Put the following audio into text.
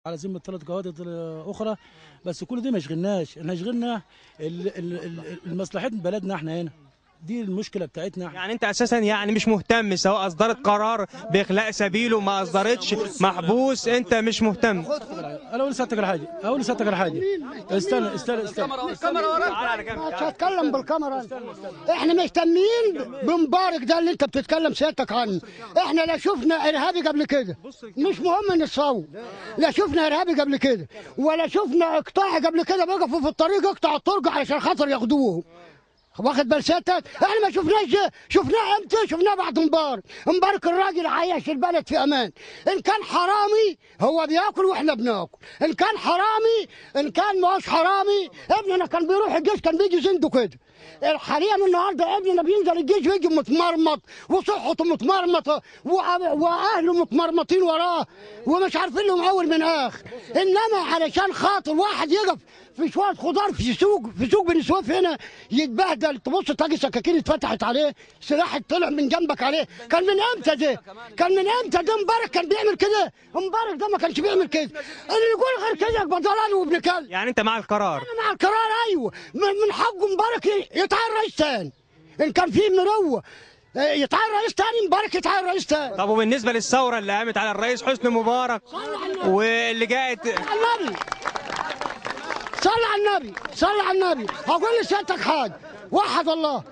على ذمه 3 جوادر اخرى، بس كل دي ما يشغلناش، احنا يشغلنا مصلحه بلدنا احنا هنا، دي المشكله بتاعتنا احنا. يعني انت اساسا يعني مش مهتم، سواء اصدرت قرار باخلاء سبيله ما اصدرتش محبوس، انت مش مهتم. انا اقول لسيادتك على حاجه، استنى الكاميرا وراك، مش هتكلم بالكاميرا. احنا مهتمين بمبارك ده اللي انت بتتكلم سيادتك عنه. احنا لا شفنا ارهابي قبل كده، مش مهم نصور، لا شفنا ارهابي قبل كده ولا شفنا اقطاعي قبل كده بيقفوا في الطريق يقطعوا الطرق علشان خاطر ياخدوهم. واخد بال سيادتك؟ احنا ما شفناش ده، شفناه امتى؟ شفناه بعد مبارك الراجل عايش البلد في امان. ان كان حرامي هو بياكل واحنا بناكل، ان كان حرامي، ان كان ما هوش حرامي. ابننا كان بيروح الجيش كان بيجي زنده كده. حاليا النهارده ابننا بينزل الجيش ويجي متمرمط وصحته متمرمطه واهله متمرمطين وراه ومش عارفين لهم اول من اخر. انما علشان خاطر واحد يقف في شويه خضار في سوق بني سويف هنا يتبهدل، تبص تلاقي سكاكين اتفتحت عليه، سلاح طلع من جنبك عليه. كان من امتى ده؟ كان من امتى ده؟ مبارك كان بيعمل كده؟ مبارك ده ما كانش بيعمل كده. اللي يقول غير كده يبقى ضلال وابن كلب. يعني انت مع القرار؟ انا مع القرار، ايوه. من حقه مبارك يتعين رئيس ثاني ان كان فيه مروه، يتعين رئيس ثاني، مبارك يتعين رئيس ثاني. طب وبالنسبه للثوره اللي قامت على الرئيس حسني مبارك واللي جاءت النبي، صلي على النبي، صلي على النبي. هقول لسيادتك حاجه، وحد الله،